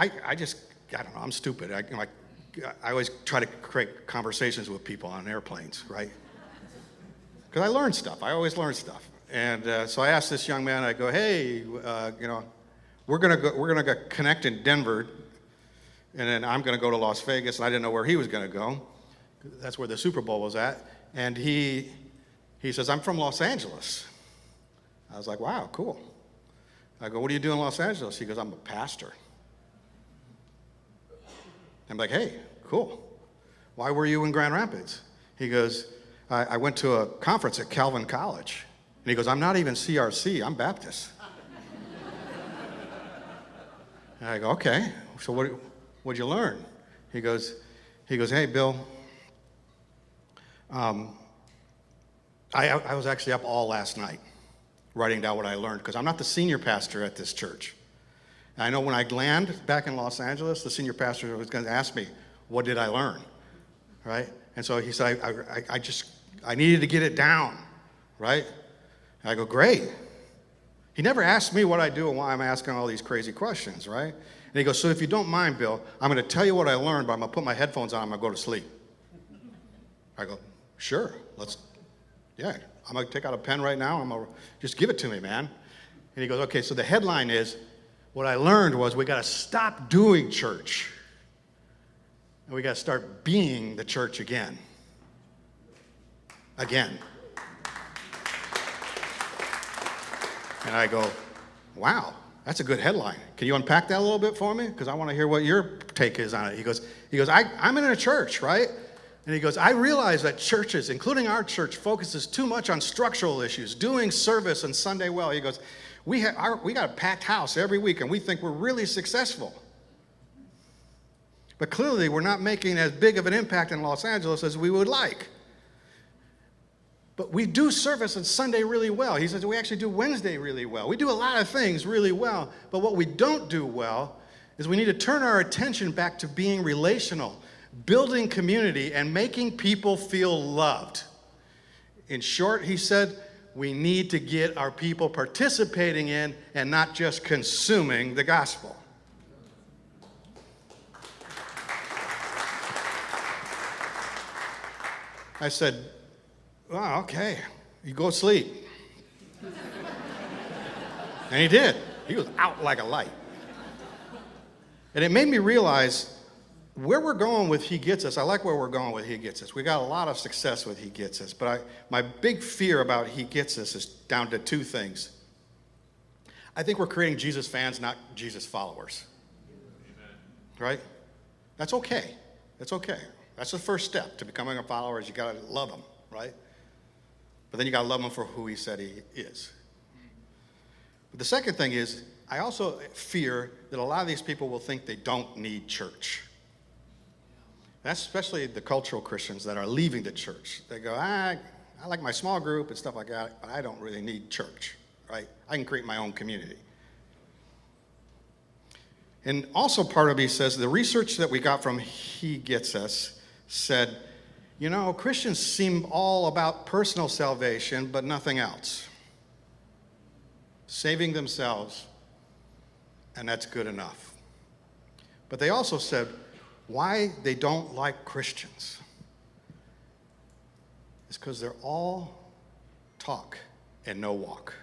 don't know, I'm stupid. I always try to create conversations with people on airplanes, right? Because I learn stuff. I always learn stuff. And so I asked this young man, I go, hey, we're gonna go connect in Denver, and then I'm gonna go to Las Vegas, and I didn't know where he was gonna go. That's where the Super Bowl was at. And he says, I'm from Los Angeles. I was like, wow, cool. I go, what do you do in Los Angeles? He goes, I'm a pastor. I'm like, hey, cool. Why were you in Grand Rapids? He goes, I went to a conference at Calvin College. And he goes, I'm not even CRC, I'm Baptist. And I go, okay, so what'd you learn? He goes, hey, Bill, I was actually up all last night writing down what I learned, because I'm not the senior pastor at this church. And I know when I land back in Los Angeles, the senior pastor was going to ask me, what did I learn, right? And so he said, I needed to get it down, right? And I go, great. He never asked me what I do and why I'm asking all these crazy questions, right? And he goes, so if you don't mind, Bill, I'm going to tell you what I learned, but I'm going to put my headphones on, I'm going to go to sleep. I go, sure, I'm going to take out a pen right now. I'm going to just give it to me, man. And he goes, okay, so the headline is, what I learned was we got to stop doing church. And we got to start being the church again. Again. And I go, wow, that's a good headline. Can you unpack that a little bit for me? Because I want to hear what your take is on it. He goes, I'm in a church, right? And he goes, I realize that churches, including our church, focuses too much on structural issues, doing service and Sunday well. He goes, we got a packed house every week, and we think we're really successful. But clearly, we're not making as big of an impact in Los Angeles as we would like. But we do service on Sunday really well. He says we actually do Wednesday really well. We do a lot of things really well. But what we don't do well is we need to turn our attention back to being relational, building community, and making people feel loved. In short, he said, we need to get our people participating in and not just consuming the gospel. I said, oh, okay, you go sleep. And he did. He was out like a light. And it made me realize where we're going with He Gets Us. I like where we're going with He Gets Us. We got a lot of success with He Gets Us, but my big fear about He Gets Us is down to two things. I think we're creating Jesus fans, not Jesus followers. Amen. Right? That's okay. That's okay. That's the first step to becoming a follower, is you got to love Him, right? But then you got to love Him for who He said He is. But the second thing is, I also fear that a lot of these people will think they don't need church. That's especially the cultural Christians that are leaving the church. They go, I like my small group and stuff like that, but I don't really need church, right? I can create my own community. And also part of me says the research that we got from He Gets Us said, Christians seem all about personal salvation, but nothing else. saving themselves, and that's good enough. But they also said why they don't like Christians is because they're all talk and no walk.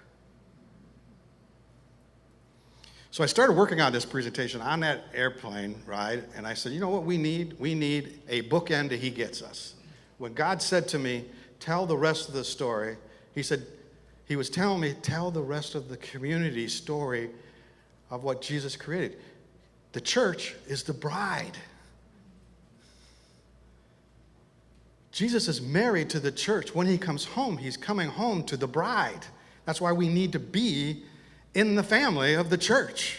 So I started working on this presentation on that airplane ride, and I said, you know what we need? We need a bookend to He Gets Us. When God said to me, tell the rest of the story, He said, He was telling me, tell the rest of the community story of what Jesus created. The church is the bride. Jesus is married to the church. When He comes home, He's coming home to the bride. That's why we need to be in the family of the church.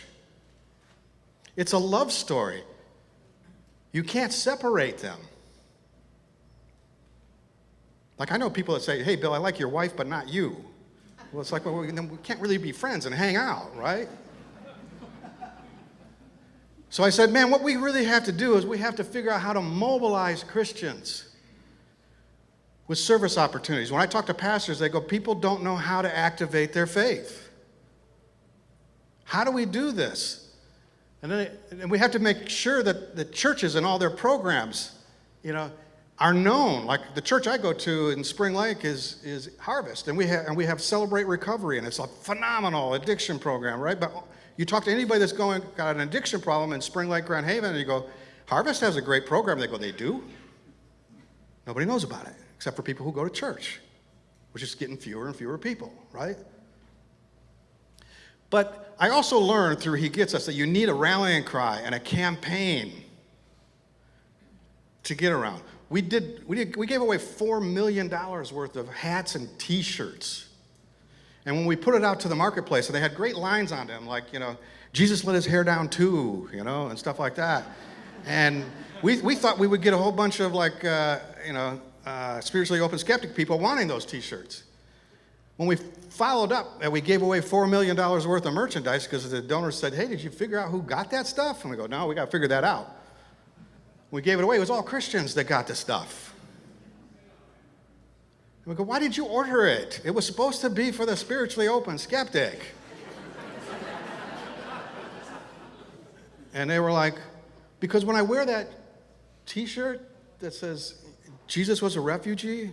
It's a love story. You can't separate them. Like I know people that say, hey, Bill, I like your wife, but not you. Well, it's like, well, we can't really be friends and hang out, right? So I said, man, what we really have to do is we have to figure out how to mobilize Christians with service opportunities. When I talk to pastors, they go, people don't know how to activate their faith. How do we do this? And we have to make sure that the churches and all their programs, are known. Like the church I go to in Spring Lake is Harvest, and we have Celebrate Recovery, and it's a phenomenal addiction program, right? But you talk to anybody that's got an addiction problem in Spring Lake, Grand Haven, and you go, Harvest has a great program. They go, they do? Nobody knows about it, except for people who go to church, which is getting fewer and fewer people, right? But I also learned through He Gets Us that you need a rallying cry and a campaign to get around. We gave away $4 million worth of hats and T-shirts. And when we put it out to the marketplace, and they had great lines on them, like, Jesus let His hair down too, and stuff like that. And we thought we would get a whole bunch of spiritually open skeptic people wanting those T-shirts. When we followed up and we gave away $4 million worth of merchandise because the donors said, hey, did you figure out who got that stuff? And we go, no, we got to figure that out. We gave it away. It was all Christians that got the stuff. And we go, why did you order it? It was supposed to be for the spiritually open skeptic. And they were like, because when I wear that T-shirt that says Jesus was a refugee,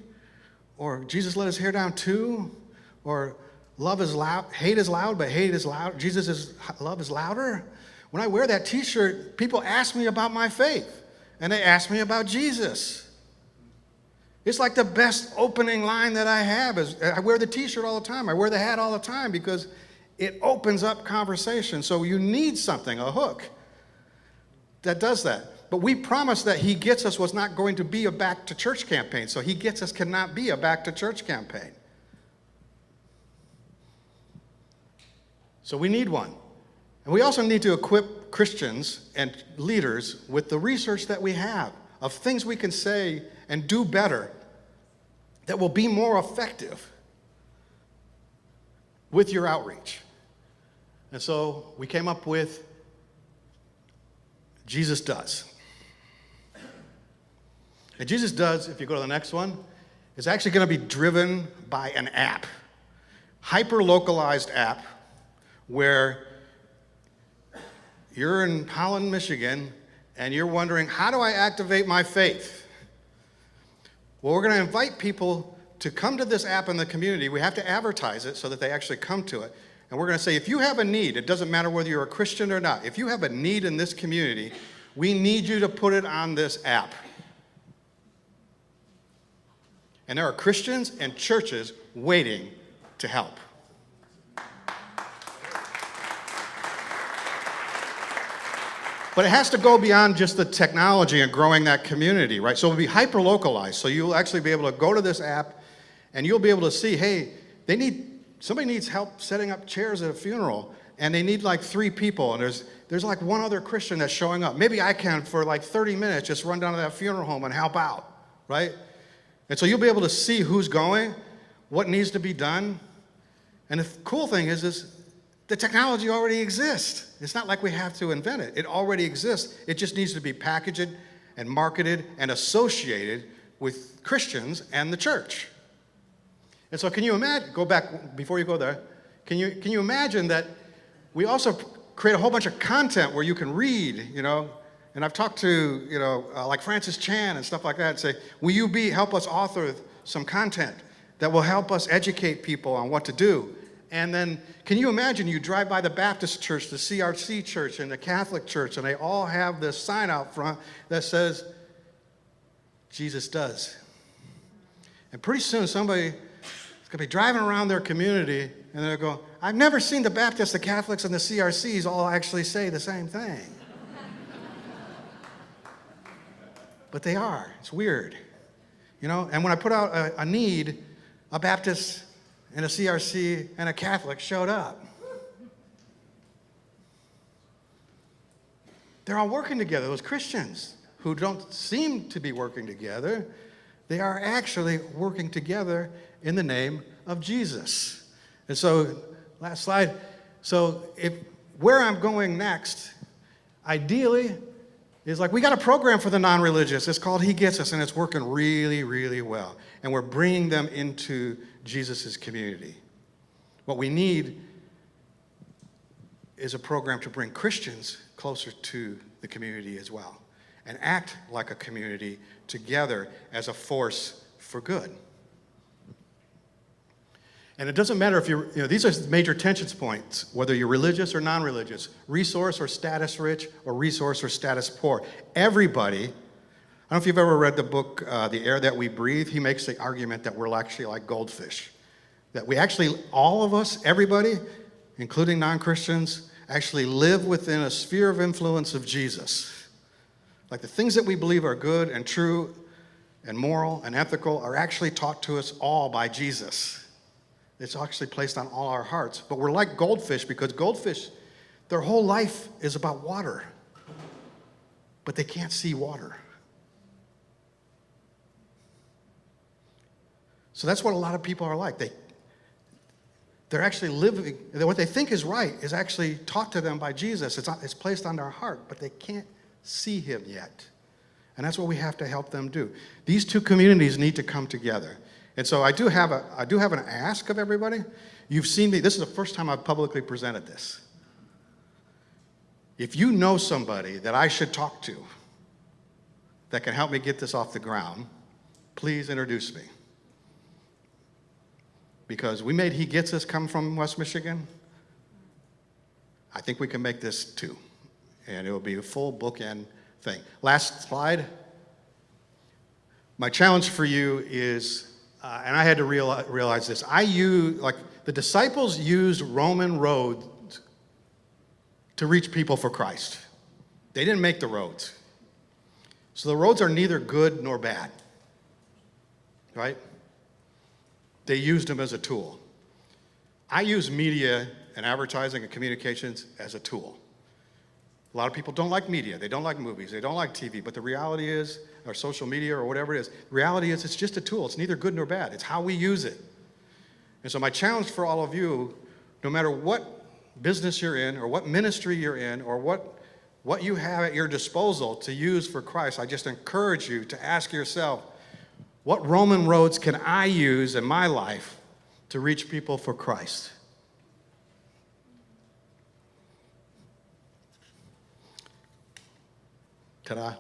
or Jesus let His hair down too, or love is loud, hate is loud, but hate is loud. Love is louder. When I wear that T-shirt, people ask me about my faith. And they ask me about Jesus. It's like the best opening line that I have is I wear the T-shirt all the time. I wear the hat all the time because it opens up conversation. So you need something, a hook, that does that. But we promised that He Gets Us was not going to be a back to church campaign. So He Gets Us cannot be a back to church campaign. So we need one. And we also need to equip Christians and leaders with the research that we have of things we can say and do better that will be more effective with your outreach. And so we came up with Jesus Does. And Jesus Does, if you go to the next one, is actually going to be driven by an app, hyper-localized app, where you're in Holland, Michigan, and you're wondering, how do I activate my faith? Well, we're going to invite people to come to this app in the community. We have to advertise it so that they actually come to it. And we're going to say, if you have a need, it doesn't matter whether you're a Christian or not, if you have a need in this community, we need you to put it on this app. And there are Christians and churches waiting to help. But it has to go beyond just the technology and growing that community, right? So it'll be hyper-localized. So you'll actually be able to go to this app and you'll be able to see, hey, somebody needs help setting up chairs at a funeral, and they need like 3 people, and there's like one other Christian that's showing up. Maybe I can, for like 30 minutes, just run down to that funeral home and help out, right? And so you'll be able to see who's going, what needs to be done. And the cool thing is the technology already exists. It's not like we have to invent it. It already exists. It just needs to be packaged and marketed and associated with Christians and the church. And so can you imagine, go back, before you go there, Can you imagine that we also create a whole bunch of content where you can read, and I've talked to, like Francis Chan and stuff like that, and say, will you help us author some content that will help us educate people on what to do? And then, can you imagine you drive by the Baptist church, the CRC church, and the Catholic church, and they all have this sign out front that says, Jesus does. And pretty soon somebody is going to be driving around their community, and they'll go, I've never seen the Baptists, the Catholics, and the CRCs all actually say the same thing. But they are. It's weird. And when I put out a need, a Baptist and a CRC and a Catholic showed up. They're all working together. Those Christians who don't seem to be working together, they are actually working together in the name of Jesus. And so, last slide. So where I'm going next, ideally, is like we got a program for the non-religious. It's called He Gets Us, and it's working really, really well. And we're bringing them into Jesus' community. What we need is a program to bring Christians closer to the community as well and act like a community together as a force for good. And it doesn't matter if these are major tension points, whether you're religious or non-religious, resource or status rich, or resource or status poor. Everybody, I don't know if you've ever read the book, The Air That We Breathe. He makes the argument that we're actually like goldfish. That we actually, all of us, everybody, including non-Christians, actually live within a sphere of influence of Jesus. Like the things that we believe are good and true and moral and ethical are actually taught to us all by Jesus. It's actually placed on all our hearts. But we're like goldfish because goldfish, their whole life is about water. But they can't see water. So that's what a lot of people are like. They're actually living, what they think is right is actually taught to them by Jesus. It's placed on their heart, but they can't see Him yet. And that's what we have to help them do. These two communities need to come together. And so I do have an ask of everybody. You've seen me, this is the first time I've publicly presented this. If you know somebody that I should talk to that can help me get this off the ground, please introduce me. Because we made He Gets Us come from West Michigan. I think we can make this too. And it will be a full bookend thing. Last slide. My challenge for you is, and I had to realize this, the disciples used Roman roads to reach people for Christ. They didn't make the roads. So the roads are neither good nor bad, right? They used them as a tool. I use media and advertising and communications as a tool. A lot of people don't like media. They don't like movies. They don't like TV. But the reality is, or social media or whatever it is, the reality is it's just a tool. It's neither good nor bad. It's how we use it. And so my challenge for all of you, no matter what business you're in or what ministry you're in or what you have at your disposal to use for Christ, I just encourage you to ask yourself, what Roman roads can I use in my life to reach people for Christ? Ta-da.